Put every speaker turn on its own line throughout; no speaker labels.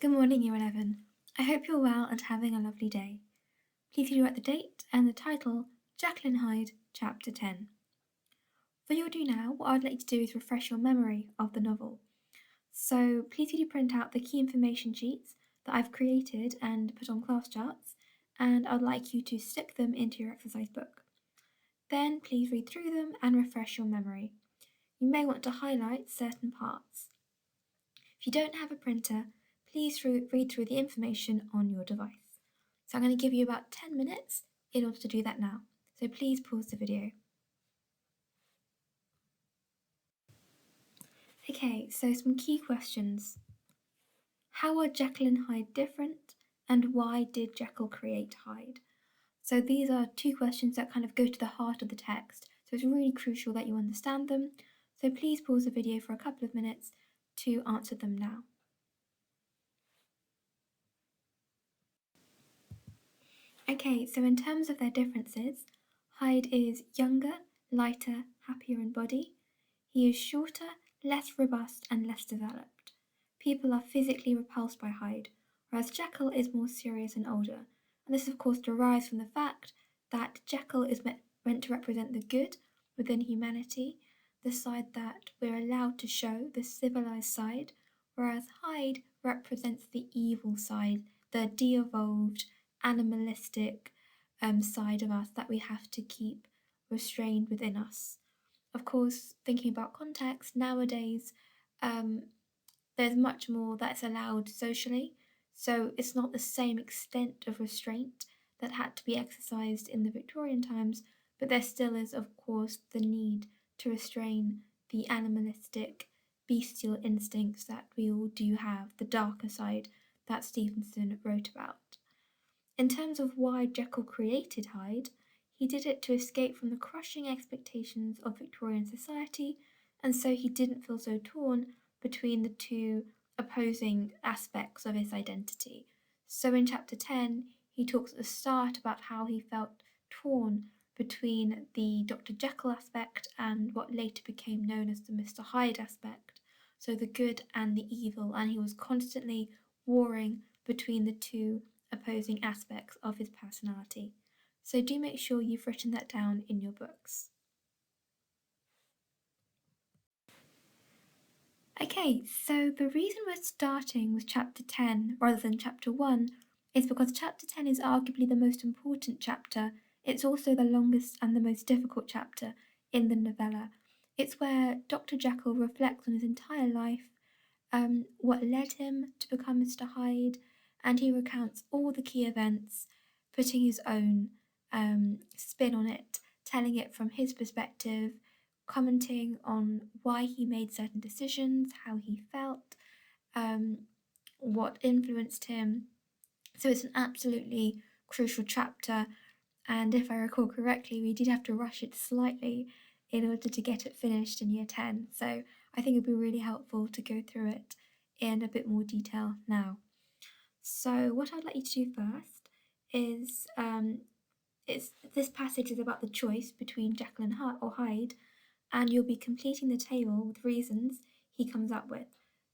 Good morning, Year 11. I hope you're well and having a lovely day. Please could you write the date and the title, Jekyll and Hyde, Chapter 10. For you'll do now, what I'd like you to do is refresh your memory of the novel. So please could you print out the key information sheets that I've created and put on class charts, and I'd like you to stick them into your exercise book. Then please read through them and refresh your memory. You may want to highlight certain parts. If you don't have a printer, please read through the information on your device. So I'm going to give you about 10 minutes in order to do that now. So please pause the video. Okay, so some key questions. How are Jekyll and Hyde different? And why did Jekyll create Hyde? So these are two questions that kind of go to the heart of the text. So it's really crucial that you understand them. So please pause the video for a couple of minutes to answer them now. Okay, so in terms of their differences, Hyde is younger, lighter, happier in body. He is shorter, less robust, and less developed. People are physically repulsed by Hyde, whereas Jekyll is more serious and older. And this, of course, derives from the fact that Jekyll is meant to represent the good within humanity, the side that we're allowed to show, the civilized side, whereas Hyde represents the evil side, the de-evolved, animalistic side of us that we have to keep restrained within us. Of course, thinking about context, nowadays there's much more that's allowed socially, so it's not the same extent of restraint that had to be exercised in the Victorian times, but there still is, of course, the need to restrain the animalistic, bestial instincts that we all do have, the darker side that Stevenson wrote about. In terms of why Jekyll created Hyde, he did it to escape from the crushing expectations of Victorian society, and so he didn't feel so torn between the two opposing aspects of his identity. So in chapter 10, he talks at the start about how he felt torn between the Dr. Jekyll aspect and what later became known as the Mr. Hyde aspect, so the good and the evil, and he was constantly warring between the two opposing aspects of his personality. So do make sure you've written that down in your books. Okay, so the reason we're starting with chapter 10 rather than chapter 1 is because chapter 10 is arguably the most important chapter. It's also the longest and the most difficult chapter in the novella. It's where Dr. Jekyll reflects on his entire life, what led him to become Mr. Hyde, and he recounts all the key events, putting his own spin on it, telling it from his perspective, commenting on why he made certain decisions, how he felt, what influenced him. So it's an absolutely crucial chapter, and if I recall correctly, we did have to rush it slightly in order to get it finished in year 10. So I think it would be really helpful to go through it in a bit more detail now. So what I'd like you to do first is, this passage is about the choice between Jekyll and Hyde, and you'll be completing the table with reasons he comes up with.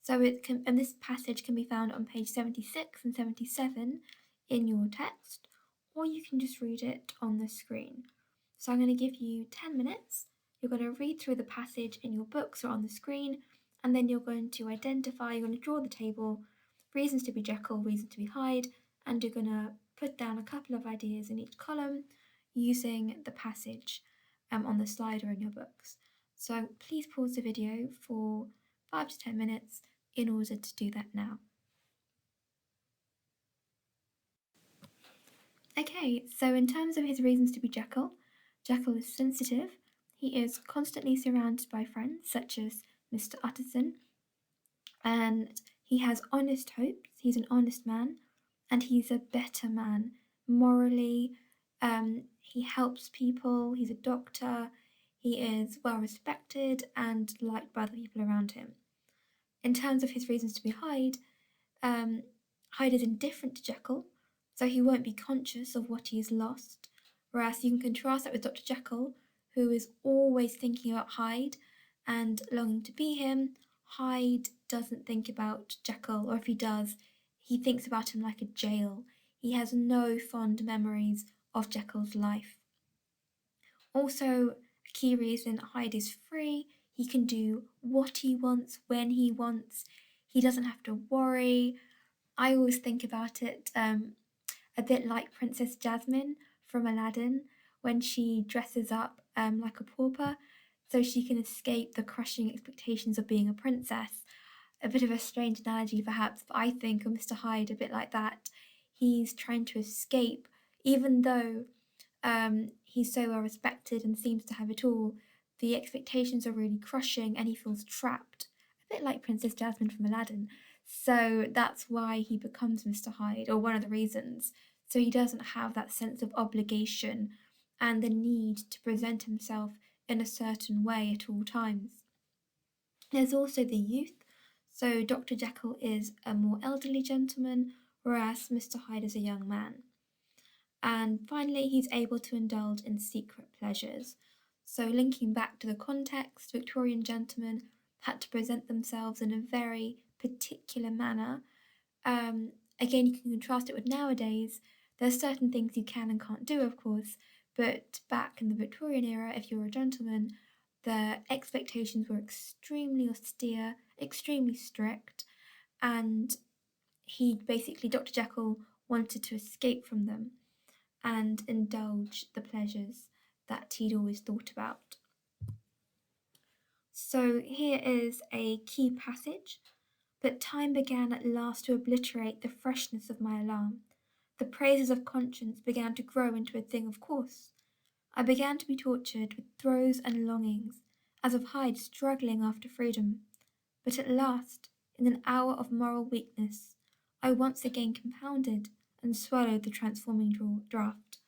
So and this passage can be found on page 76 and 77 in your text, or you can just read it on the screen. So I'm going to give you 10 minutes. You're going to read through the passage in your books or on the screen, and then you're going to identify, you're going to draw the table, reasons to be Jekyll, reasons to be Hyde, and you're going to put down a couple of ideas in each column using the passage on the slide or in your books. So please pause the video for 5 to 10 minutes in order to do that now. Okay, so in terms of his reasons to be Jekyll, Jekyll is sensitive. He is constantly surrounded by friends such as Mr. Utterson, and he has honest hopes. He's an honest man, and he's a better man morally. He helps people. He's a doctor. He is well respected and liked by the people around him. In terms of his reasons to be Hyde, Hyde is indifferent to Jekyll, so he won't be conscious of what he has lost, whereas you can contrast that with Dr. Jekyll, who is always thinking about Hyde and longing to be him. Hyde doesn't think about Jekyll, or if he does, he thinks about him like a jail. He has no fond memories of Jekyll's life. Also, a key reason Hyde is free, he can do what he wants, when he wants. He doesn't have to worry. I always think about it a bit like Princess Jasmine from Aladdin when she dresses up like a pauper so she can escape the crushing expectations of being a princess. A bit of a strange analogy, perhaps, but I think of Mr. Hyde a bit like that. He's trying to escape, even though he's so well respected and seems to have it all. The expectations are really crushing and he feels trapped, a bit like Princess Jasmine from Aladdin. So that's why he becomes Mr. Hyde, or one of the reasons. So he doesn't have that sense of obligation and the need to present himself in a certain way at all times. There's also the youth. So Dr. Jekyll is a more elderly gentleman, whereas Mr. Hyde is a young man. And finally, he's able to indulge in secret pleasures. So, linking back to the context, Victorian gentlemen had to present themselves in a very particular manner. Again, you can contrast it with nowadays. There's certain things you can and can't do, of course, but back in the Victorian era, if you were a gentleman, the expectations were extremely austere, extremely strict, and Dr. Jekyll, wanted to escape from them and indulge the pleasures that he'd always thought about. So here is a key passage. But time began at last to obliterate the freshness of my alarm. The praises of conscience began to grow into a thing of course. I began to be tortured with throes and longings, as of Hyde struggling after freedom. But at last, in an hour of moral weakness, I once again compounded and swallowed the transforming draught.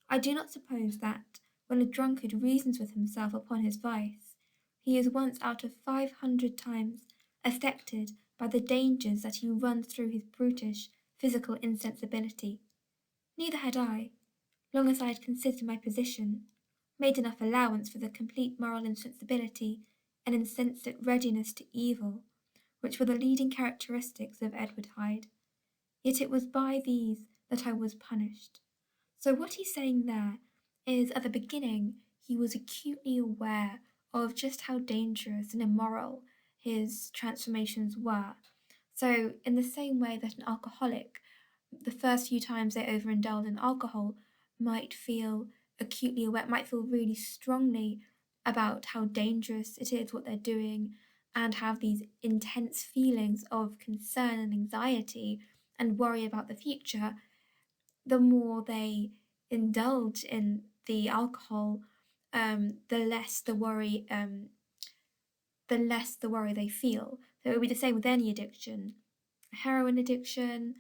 I do not suppose that, when a drunkard reasons with himself upon his vice, he is once out of 500 times affected by the dangers that he runs through his brutish physical insensibility. Neither had I, long as I had considered my position, made enough allowance for the complete moral insensibility and insensate readiness to evil, which were the leading characteristics of Edward Hyde. Yet it was by these that I was punished. So what he's saying there is at the beginning he was acutely aware of just how dangerous and immoral his transformations were. So in the same way that an alcoholic, the first few times they overindulge in alcohol, might feel acutely aware, might feel really strongly about how dangerous it is what they're doing and have these intense feelings of concern and anxiety and worry about the future, the more they indulge in the alcohol, the less the worry they feel. So it would be the same with any addiction, heroin addiction,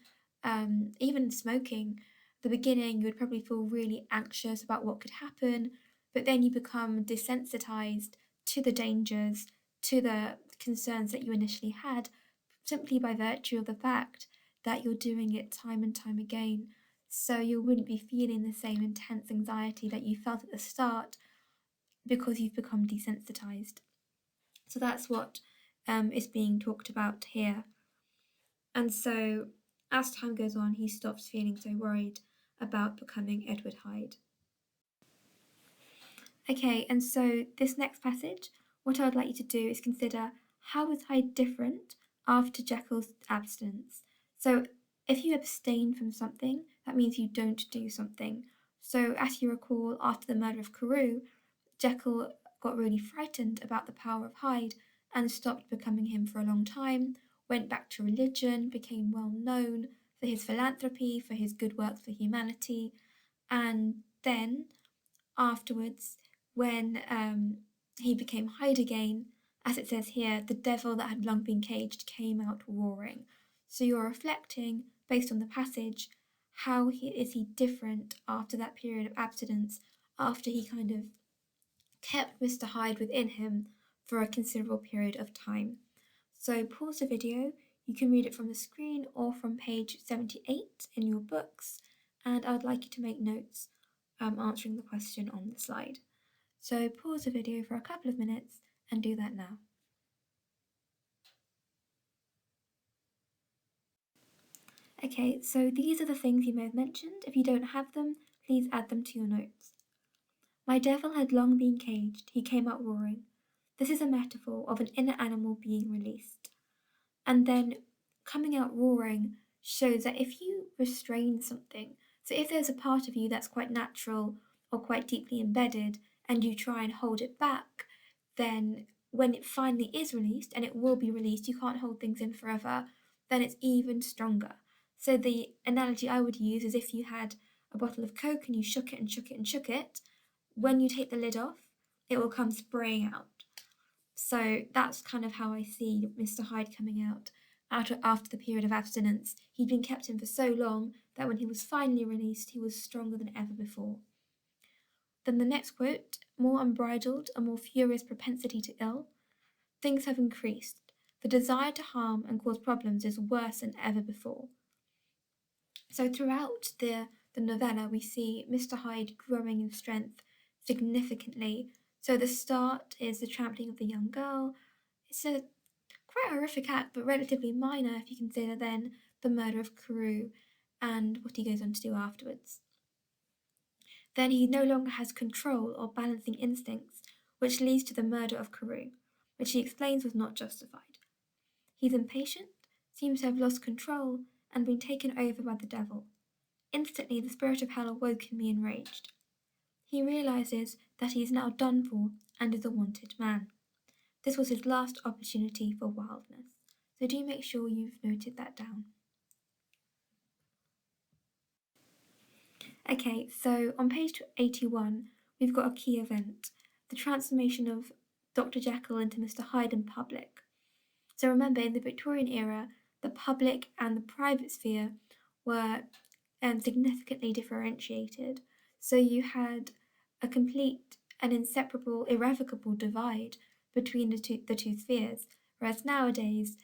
even smoking. At the beginning, you would probably feel really anxious about what could happen, but then you become desensitized to the dangers, to the concerns that you initially had, simply by virtue of the fact that you're doing it time and time again. So you wouldn't be feeling the same intense anxiety that you felt at the start because you've become desensitized. So that's what is being talked about here. And so as time goes on, he stops feeling so worried about becoming Edward Hyde. Okay, and so this next passage, what I would like you to do is consider how is Hyde different after Jekyll's abstinence. So if you abstain from something, that means you don't do something. So as you recall, after the murder of Carew, Jekyll got really frightened about the power of Hyde and stopped becoming him for a long time, went back to religion, became well known for his philanthropy, for his good works for humanity, and then afterwards, when he became Hyde again, as it says here, the devil that had long been caged came out roaring. So you're reflecting, based on the passage, how is he different after that period of abstinence, after he kind of kept Mr. Hyde within him for a considerable period of time. So pause the video, you can read it from the screen or from page 78 in your books, and I'd like you to make notes answering the question on the slide. So pause the video for a couple of minutes and do that now. Okay, so these are the things you may have mentioned. If you don't have them, please add them to your notes. My devil had long been caged, he came out roaring. This is a metaphor of an inner animal being released. And then coming out roaring shows that if you restrain something, so if there's a part of you that's quite natural or quite deeply embedded and you try and hold it back, then when it finally is released, and it will be released, you can't hold things in forever, then it's even stronger. So the analogy I would use is if you had a bottle of Coke and you shook it and shook it and shook it, when you take the lid off, it will come spraying out. So that's kind of how I see Mr. Hyde coming out after the period of abstinence. He'd been kept in for so long that when he was finally released, he was stronger than ever before. Then the next quote, more unbridled, a more furious propensity to ill. Things have increased. The desire to harm and cause problems is worse than ever before. So throughout the novella, we see Mr. Hyde growing in strength significantly. So the start is the trampling of the young girl. It's a quite horrific act, but relatively minor if you consider then the murder of Carew and what he goes on to do afterwards. Then he no longer has control or balancing instincts, which leads to the murder of Carew, which he explains was not justified. He's impatient, seems to have lost control, and been taken over by the devil. Instantly, the spirit of hell awoke in me enraged. He realizes that he is now done for and is a wanted man. This was his last opportunity for wildness, so do make sure you've noted that down. Okay, so on page 81, we've got a key event, the transformation of Dr. Jekyll into Mr. Hyde in public. So remember, in the Victorian era, the public and the private sphere were significantly differentiated. So you had a complete and inseparable, irrevocable divide between the two spheres. Whereas nowadays,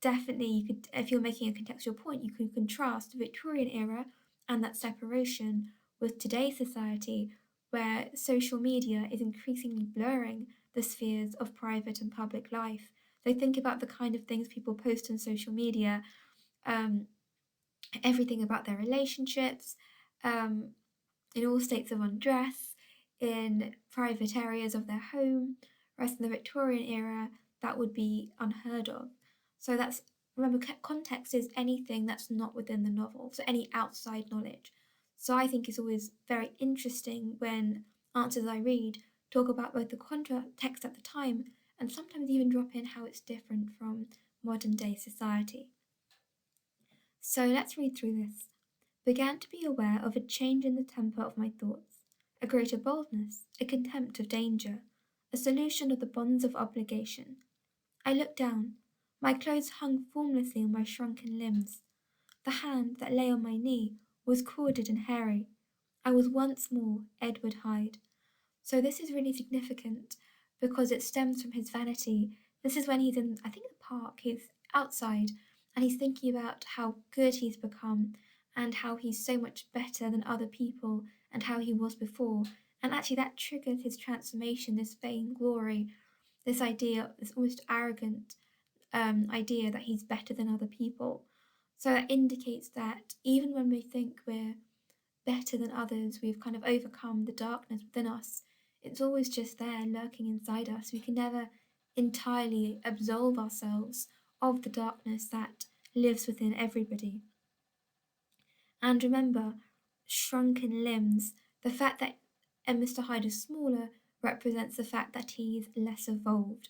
definitely you could, if you're making a contextual point, you can contrast the Victorian era and that separation with today's society, where social media is increasingly blurring the spheres of private and public life. So think about the kind of things people post on social media, everything about their relationships, um, in all states of undress, in private areas of their home, whereas in the Victorian era, that would be unheard of. So that's, remember, context is anything that's not within the novel, so any outside knowledge. So I think it's always very interesting when answers I read talk about both the context at the time and sometimes even drop in how it's different from modern day society. So let's read through this. Began to be aware of a change in the temper of my thoughts, a greater boldness, a contempt of danger, a solution of the bonds of obligation. I looked down. My clothes hung formlessly on my shrunken limbs. The hand that lay on my knee was corded and hairy. I was once more Edward Hyde. So this is really significant because it stems from his vanity. This is when he's in, I think, the park, he's outside, and he's thinking about how good he's become and how he's so much better than other people and how he was before. And actually that triggers his transformation, this vain glory, this idea, this almost arrogant idea that he's better than other people. So that indicates that even when we think we're better than others, we've kind of overcome the darkness within us, it's always just there lurking inside us. We can never entirely absolve ourselves of the darkness that lives within everybody. And remember, shrunken limbs, the fact that Mr. Hyde is smaller represents the fact that he's less evolved.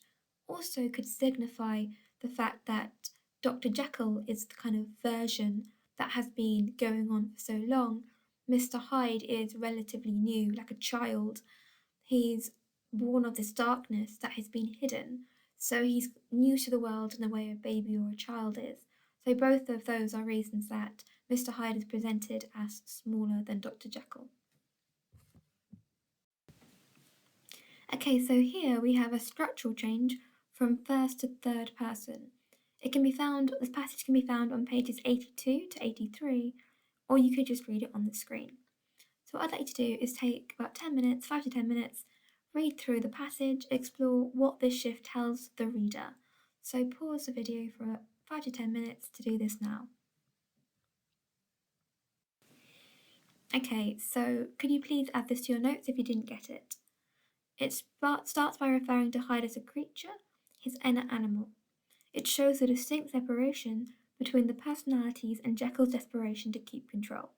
Also could signify the fact that Dr. Jekyll is the kind of version that has been going on for so long. Mr. Hyde is relatively new, like a child. He's born of this darkness that has been hidden, so he's new to the world in the way a baby or a child is. So both of those are reasons that Mr. Hyde is presented as smaller than Dr. Jekyll. Okay, so here we have a structural change from first to third person. This passage can be found on pages 82 to 83, or you could just read it on the screen. So what I'd like you to do is take about 10 minutes, 5 to 10 minutes, read through the passage, explore what this shift tells the reader. So pause the video for 5 to 10 minutes to do this now. Okay, so could you please add this to your notes if you didn't get it? It starts by referring to Hyde as a creature, his inner animal. It shows the distinct separation between the personalities and Jekyll's desperation to keep control.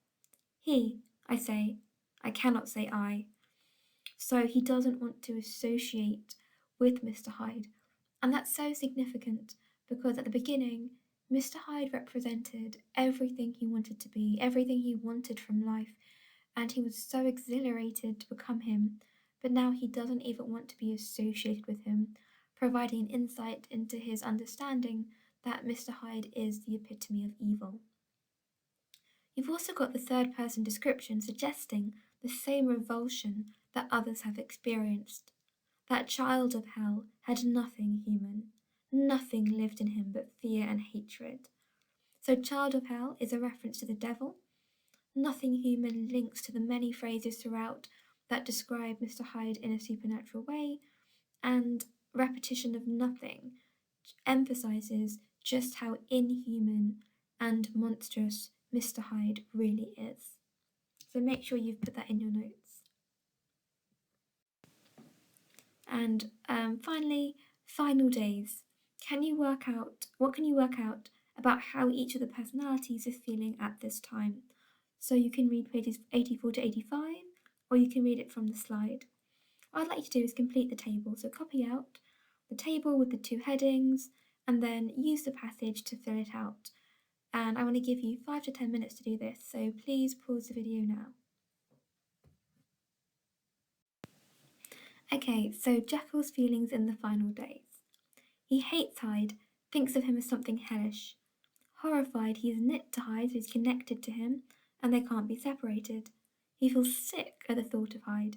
He, I say, I cannot say I. So he doesn't want to associate with Mr. Hyde. And that's so significant because at the beginning, Mr. Hyde represented everything he wanted to be, everything he wanted from life, and he was so exhilarated to become him. But now he doesn't even want to be associated with him, providing an insight into his understanding that Mr. Hyde is the epitome of evil. You've also got the third person description suggesting the same revulsion that others have experienced. That child of hell had nothing human. Nothing lived in him but fear and hatred. So, child of hell is a reference to the devil. Nothing human links to the many phrases throughout that describe Mr. Hyde in a supernatural way, and repetition of nothing emphasizes just how inhuman and monstrous Mr. Hyde really is. So make sure you've put that in your notes. And finally, final days. What can you work out about how each of the personalities is feeling at this time? So you can read pages 84 to 85, or you can read it from the slide. What I'd like you to do is complete the table. So copy out the table with the two headings, and then use the passage to fill it out. And I want to give you 5 to 10 minutes to do this, so please pause the video now. Okay, so Jekyll's feelings in the final days. He hates Hyde, thinks of him as something hellish. Horrified, he is knit to Hyde, so he's connected to him, and they can't be separated. He feels sick at the thought of Hyde,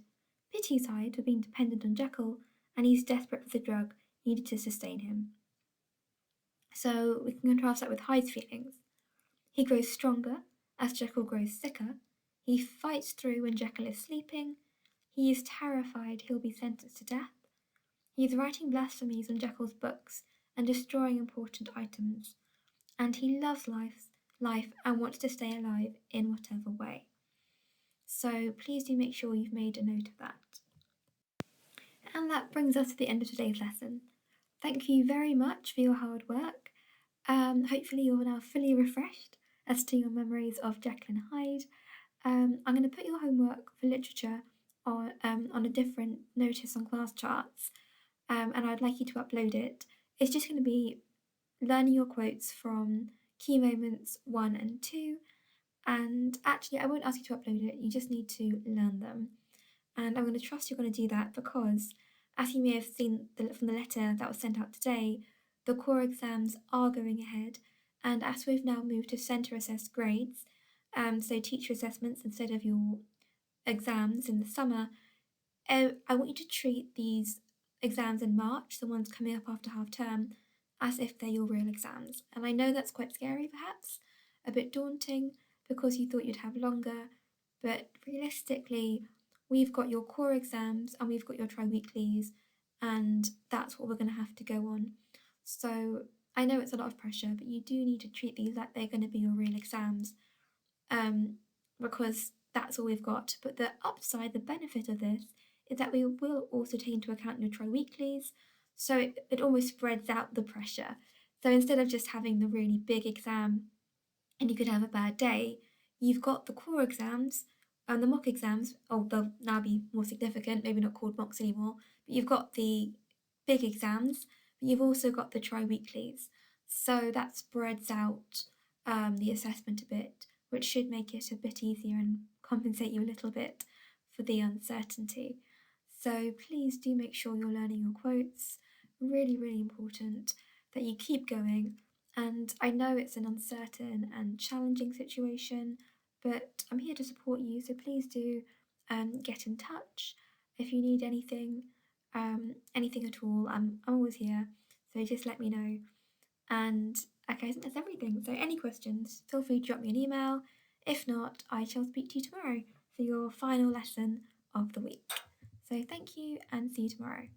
pities Hyde for being dependent on Jekyll, and he's desperate for the drug needed to sustain him. So we can contrast that with Hyde's feelings. He grows stronger as Jekyll grows sicker. He fights through when Jekyll is sleeping. He is terrified he'll be sentenced to death. He is writing blasphemies on Jekyll's books and destroying important items. And he loves life and wants to stay alive in whatever way. So please do make sure you've made a note of that. And that brings us to the end of today's lesson. Thank you very much for your hard work. Hopefully you're now fully refreshed as to your memories of Jekyll and Hyde. I'm going to put your homework for literature on a different notice on class charts, and I'd like you to upload it. It's just going to be learning your quotes from Key Moments 1 and 2, and actually I won't ask you to upload it, you just need to learn them. And I'm going to trust you're going to do that because, as you may have seen from the letter that was sent out today, the core exams are going ahead, and as we've now moved to centre assessed grades, so teacher assessments instead of your exams in the summer, I want you to treat these exams in March, the ones coming up after half term, as if they're your real exams. And I know that's quite scary perhaps, a bit daunting because you thought you'd have longer, but realistically, we've got your core exams and we've got your tri-weeklies, and that's what we're going to have to go on. So I know it's a lot of pressure, but you do need to treat these like they're going to be your real exams, because that's all we've got. But the upside, the benefit of this, is that we will also take into account your tri-weeklies, so it almost spreads out the pressure. So instead of just having the really big exam and you could have a bad day, you've got the core exams and the mock exams. Oh, they'll now be more significant, maybe not called mocks anymore, but you've got the big exams, but you've also got the tri-weeklies. So that spreads out the assessment a bit, which should make it a bit easier and compensate you a little bit for the uncertainty. So please do make sure you're learning your quotes. Really, really important that you keep going. And I know it's an uncertain and challenging situation, but I'm here to support you. So please do get in touch if you need anything, anything at all. I'm always here. So just let me know. And okay, I think that's everything. So any questions, feel free to drop me an email. If not, I shall speak to you tomorrow for your final lesson of the week. So thank you and see you tomorrow.